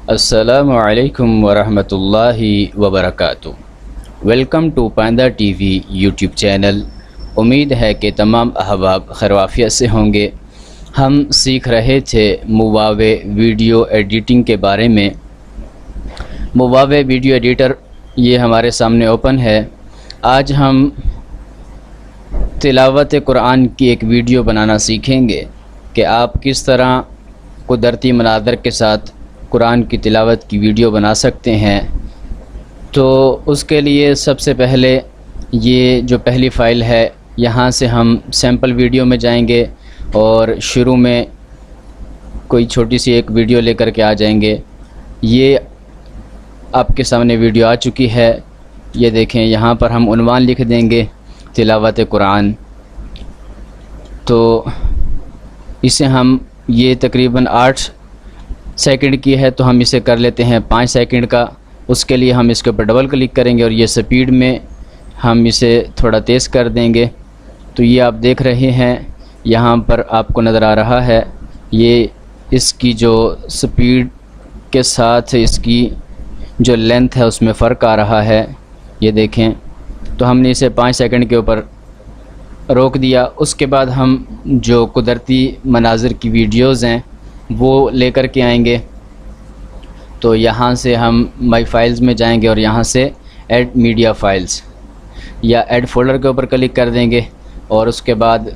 अस्सलामु अलैकुम वरहमतुल्लाहि वबरकातुहू। वेलकम टू पांदा टीवी यूट्यूब चैनल। उम्मीद है कि तमाम अहबाब खैरवाफियत से होंगे। हम सीख रहे थे मुवावे वीडियो एडिटिंग के बारे में। मुवावे वीडियो एडिटर ये हमारे सामने ओपन है। आज हम तिलावत कुरान की एक वीडियो बनाना सीखेंगे कि आप किस तरह कुदरती मनाज़र के साथ कुरान की तिलावत की वीडियो बना सकते हैं। तो उसके लिए सबसे पहले ये जो पहली फ़ाइल है, यहाँ से हम सैम्पल वीडियो में जाएंगे और शुरू में कोई छोटी सी एक वीडियो लेकर के आ जाएंगे। ये आपके सामने वीडियो आ चुकी है। ये देखें, यहाँ पर हम उन्वान लिख देंगे तिलावत कुरान। तो इसे हम ये तकरीबन 8 सेकंड की है, तो हम इसे कर लेते हैं 5 सेकंड का। उसके लिए हम इसके ऊपर डबल क्लिक करेंगे और ये स्पीड में हम इसे थोड़ा तेज़ कर देंगे। तो ये आप देख रहे हैं, यहाँ पर आपको नज़र आ रहा है, ये इसकी जो स्पीड के साथ इसकी जो लेंथ है उसमें फ़र्क आ रहा है। ये देखें, तो हमने इसे 5 सेकंड के ऊपर रोक दिया। उसके बाद हम जो कुदरती मनाज़िर की वीडियोज़ हैं वो लेकर के आएंगे। तो यहाँ से हम माई फाइल्स में जाएंगे और यहाँ से ऐड मीडिया फाइल्स या ऐड फ़ोल्डर के ऊपर क्लिक कर देंगे और उसके बाद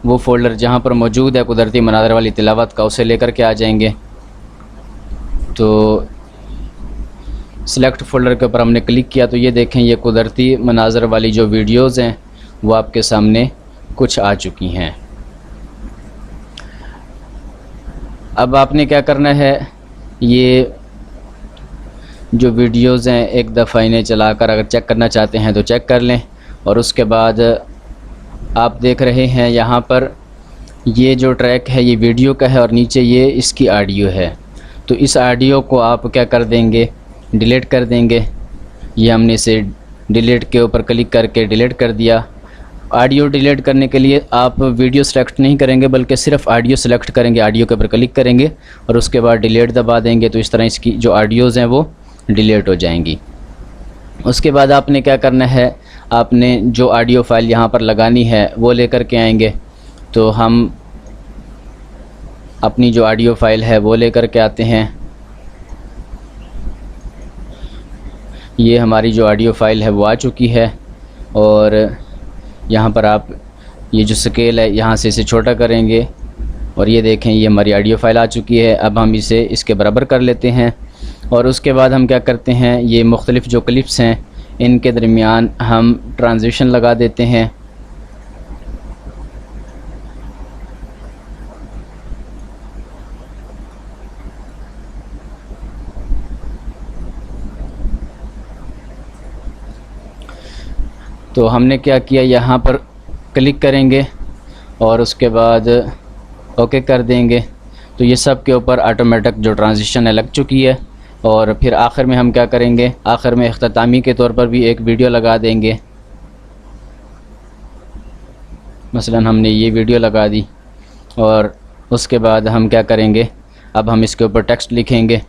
वो फ़ोल्डर जहाँ पर मौजूद है कुदरती मनाज़िर वाली तिलावत का, उसे लेकर के आ जाएंगे। तो सिलेक्ट फ़ोल्डर के ऊपर हमने क्लिक किया तो ये देखें, ये कुदरती मनाज़िर वाली जो वीडियोज़ हैं वो आपके सामने कुछ आ चुकी हैं। अब आपने क्या करना है, ये जो वीडियोज़ हैं एक दफ़ा इन्हें चलाकर अगर चेक करना चाहते हैं तो चेक कर लें। और उसके बाद आप देख रहे हैं यहाँ पर ये जो ट्रैक है ये वीडियो का है और नीचे ये इसकी ऑडियो है। तो इस ऑडियो को आप क्या कर देंगे, डिलीट कर देंगे। ये हमने इसे डिलीट के ऊपर क्लिक करके डिलीट कर दिया। ऑडियो डिलीट करने के लिए आप वीडियो सेलेक्ट नहीं करेंगे बल्कि सिर्फ ऑडियो सेलेक्ट करेंगे, ऑडियो के ऊपर क्लिक करेंगे और उसके बाद डिलीट दबा देंगे। तो इस तरह इसकी जो ऑडियोज़ हैं वो डिलीट हो जाएंगी। उसके बाद आपने क्या करना है, आपने जो ऑडियो फ़ाइल यहाँ पर लगानी है वो लेकर के आएंगे। तो हम अपनी जो ऑडियो फ़ाइल है वो लेकर के आते हैं। ये हमारी जो ऑडियो फ़ाइल है वो आ चुकी है और यहाँ पर आप ये जो स्केल है यहाँ से इसे छोटा करेंगे और ये देखें, ये हमारी ऑडियो फ़ाइल आ चुकी है। अब हम इसे इसके बराबर कर लेते हैं और उसके बाद हम क्या करते हैं, ये मुख्तलिफ़ जो क्लिप्स हैं इनके दरमियान हम ट्रांजिशन लगा देते हैं। तो हमने क्या किया, यहाँ पर क्लिक करेंगे और उसके बाद ओके कर देंगे। तो ये सब के ऊपर ऑटोमेटिक जो ट्रांजिशन है लग चुकी है। और फिर आखिर में हम क्या करेंगे, आखिर में इख्तितामी के तौर पर भी एक वीडियो लगा देंगे। मसलन हमने ये वीडियो लगा दी और उसके बाद हम क्या करेंगे, अब हम इसके ऊपर टेक्स्ट लिखेंगे।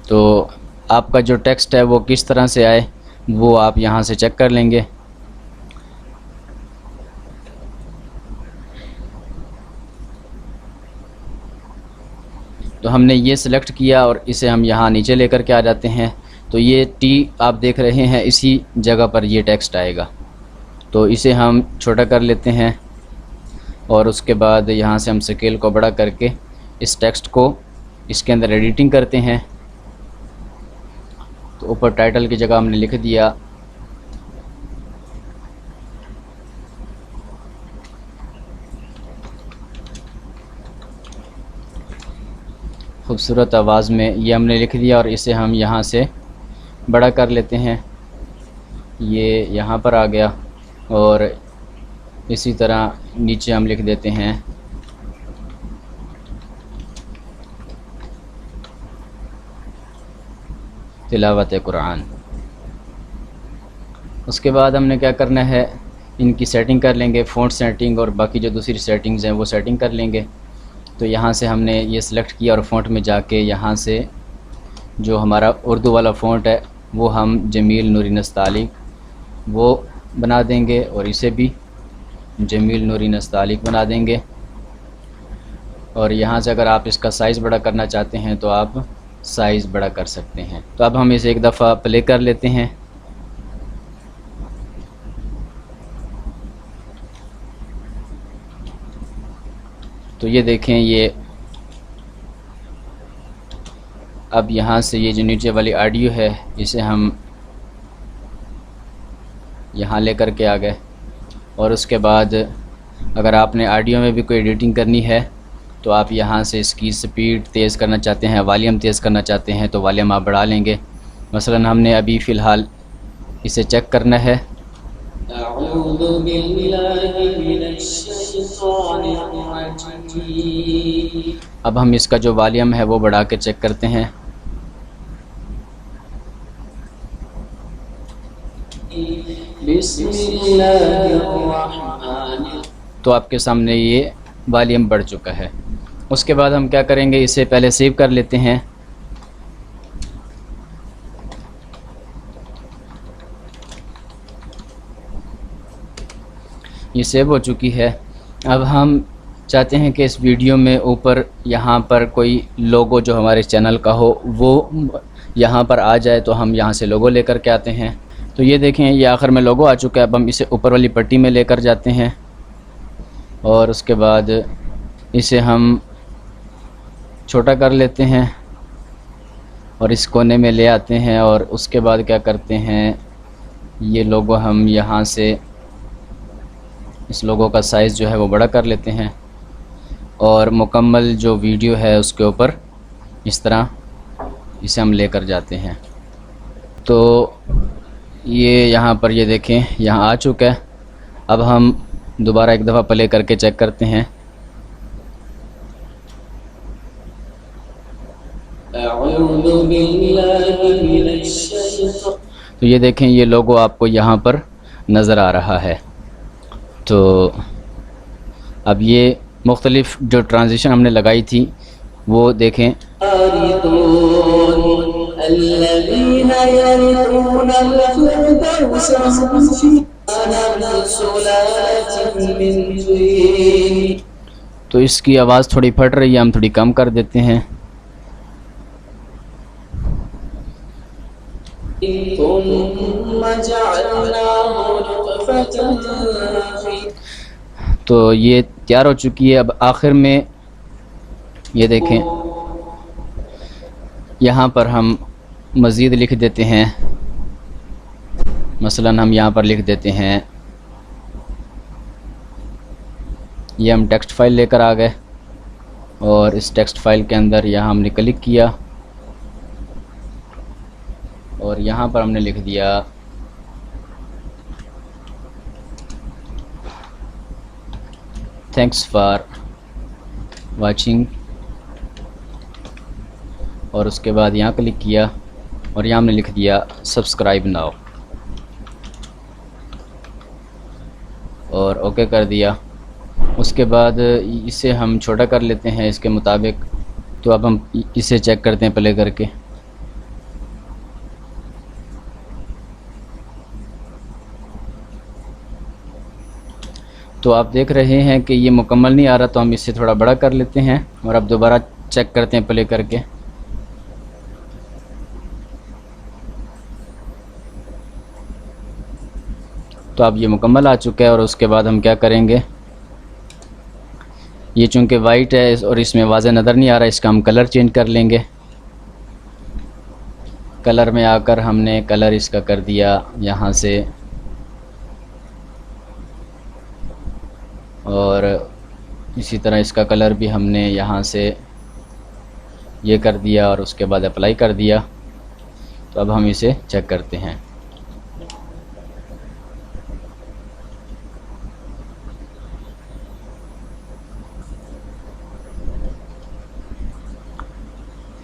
तो आपका जो टेक्स्ट है वो किस तरह से आए वो आप यहाँ से चेक कर लेंगे। तो हमने ये सिलेक्ट किया और इसे हम यहाँ नीचे लेकर के आ जाते हैं। तो ये टी आप देख रहे हैं, इसी जगह पर ये टेक्स्ट आएगा। तो इसे हम छोटा कर लेते हैं और उसके बाद यहाँ से हम स्केल को बड़ा करके इस टेक्स्ट को इसके अंदर एडिटिंग करते हैं। तो ऊपर टाइटल की जगह हमने लिख दिया खूबसूरत आवाज़ में, ये हमने लिख दिया और इसे हम यहाँ से बड़ा कर लेते हैं। ये यहाँ पर आ गया और इसी तरह नीचे हम लिख देते हैं तिलावत कुरान। उसके बाद हमने क्या करना है, इनकी सेटिंग कर लेंगे, फ़ॉन्ट सेटिंग और बाकी जो दूसरी सेटिंग्स हैं वो सेटिंग कर लेंगे। तो यहाँ से हमने ये सिलेक्ट किया और फ़ॉन्ट में जाके यहाँ से जो हमारा उर्दू वाला फ़ॉन्ट है वो हम जमील नूरी नस्तालिक वो बना देंगे और इसे भी जमील नूरी नस्तालिक बना देंगे। और यहाँ से अगर आप इसका साइज़ बड़ा करना चाहते हैं तो आप साइज़ बड़ा कर सकते हैं। तो अब हम इसे एक दफ़ा प्ले कर लेते हैं। तो ये देखें, ये अब यहाँ से ये जो नीचे वाली ऑडियो है इसे हम यहाँ लेकर के आ गए। और उसके बाद अगर आपने ऑडियो में भी कोई एडिटिंग करनी है तो आप यहाँ से इसकी स्पीड तेज़ करना चाहते हैं, वॉल्यूम तेज़ करना चाहते हैं तो वॉल्यूम आप बढ़ा लेंगे। मसलन हमने अभी फ़िलहाल इसे चेक करना है। अब हम इसका जो वॉल्यूम है वो बढ़ा के चेक करते हैं। तो आपके सामने ये वॉल्यूम बढ़ चुका है। उसके बाद हम क्या करेंगे, इसे पहले सेव कर लेते हैं। ये सेव हो चुकी है। अब हम चाहते हैं कि इस वीडियो में ऊपर यहाँ पर कोई लोगो जो हमारे चैनल का हो वो यहाँ पर आ जाए, तो हम यहाँ से लोगो लेकर के आते हैं। तो ये देखें, ये आखिर में लोगो आ चुका है। अब हम इसे ऊपर वाली पट्टी में लेकर जाते हैं और उसके बाद इसे हम छोटा कर लेते हैं और इस कोने में ले आते हैं। और उसके बाद क्या करते हैं, ये लोगो हम यहाँ से इस लोगो का साइज़ जो है वो बड़ा कर लेते हैं और मुकम्मल जो वीडियो है उसके ऊपर इस तरह इसे हम लेकर जाते हैं। तो ये यहाँ पर ये देखें, यहाँ आ चुका है। अब हम दोबारा एक दफ़ा प्ले करके चेक करते हैं। तो ये देखें, ये लोगो आपको यहाँ पर नज़र आ रहा है। तो अब ये मुख्तलिफ़ जो ट्रांजिशन हमने लगाई थी वो देखें। तो इसकी आवाज़ थोड़ी फट रही है, हम थोड़ी कम कर देते हैं। तो ये तैयार हो चुकी है। अब आखिर में ये देखें, यहाँ पर हम मज़ीद लिख देते हैं। मसलन हम यहाँ पर लिख देते हैं, ये हम टेक्स्ट फाइल लेकर आ गए और इस टेक्स्ट फाइल के अंदर यहाँ हमने क्लिक किया और यहाँ पर हमने लिख दिया थैंक्स फॉर वाचिंग। और उसके बाद यहाँ क्लिक किया और यहाँ हमने लिख दिया सब्सक्राइब नाउ और ओके कर दिया। उसके बाद इसे हम छोटा कर लेते हैं इसके मुताबिक। तो अब हम इसे चेक करते हैं प्ले करके। तो आप देख रहे हैं कि ये मुकम्मल नहीं आ रहा, तो हम इसे थोड़ा बड़ा कर लेते हैं और अब दोबारा चेक करते हैं प्ले करके। तो अब ये मुकम्मल आ चुका है। और उसके बाद हम क्या करेंगे, ये चूँकि वाइट है और इसमें वाज़ेह नज़र नहीं आ रहा, इसका हम कलर चेंज कर लेंगे। कलर में आकर हमने कलर इसका कर दिया यहाँ से, और इसी तरह इसका कलर भी हमने यहाँ से ये कर दिया और उसके बाद अप्लाई कर दिया। तो अब हम इसे चेक करते हैं।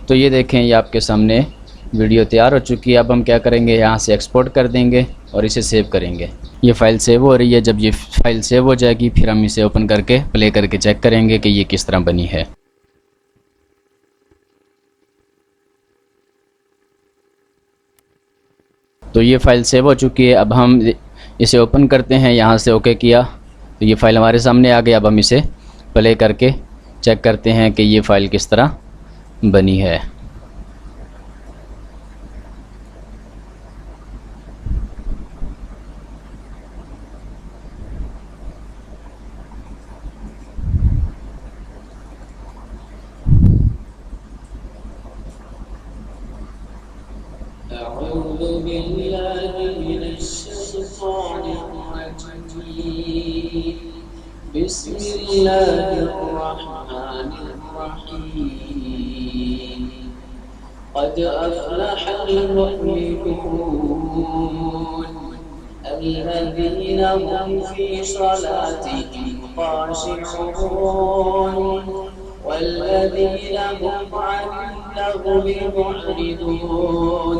तो ये देखें, ये आपके सामने वीडियो तैयार हो चुकी है। अब हम क्या करेंगे, यहाँ से एक्सपोर्ट कर देंगे और इसे सेव करेंगे। ये फ़ाइल सेव हो रही है। जब ये फ़ाइल सेव हो जाएगी फिर हम इसे ओपन करके प्ले करके चेक करेंगे कि ये किस तरह बनी है। तो ये फ़ाइल सेव हो चुकी है। अब हम इसे ओपन करते हैं, यहाँ से ओके किया तो ये फ़ाइल हमारे सामने आ गई। अब हम इसे प्ले करके चेक करते हैं कि ये फ़ाइल किस तरह बनी है। बिस्मिल्लाहिर्रहमानिर्रहीम क़द अफ़लहल मुफ़्लिहून अल्लज़ीना हुम फ़ी सलातिहिम ख़ाशिऊन वल्लज़ीना हुम अनिल लग़वी मुअरिदून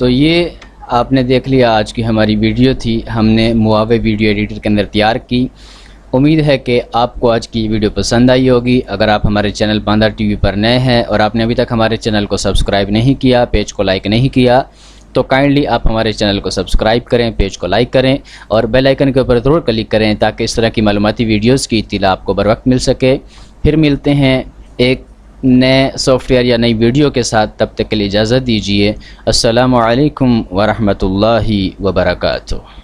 तो ये आपने देख लिया आज की हमारी वीडियो थी, हमने मुआवे वीडियो एडिटर के अंदर तैयार की। उम्मीद है कि आपको आज की वीडियो पसंद आई होगी। अगर आप हमारे चैनल बांदा टीवी पर नए हैं और आपने अभी तक हमारे चैनल को सब्सक्राइब नहीं किया, पेज को लाइक नहीं किया, तो काइंडली आप हमारे चैनल को सब्सक्राइब करें, पेज को लाइक करें और बेल आइकन के ऊपर ज़रूर क्लिक करें ताकि इस तरह की मालूमाती वीडियोज़ की इत्तिला आपको बर वक्त मिल सके। फिर मिलते हैं एक नए सॉफ्टवेयर या नई वीडियो के साथ, तब तक के लिए इजाज़त दीजिए। अस्सलामु अलैकुम व रहमतुल्लाहि व बरकातुहू।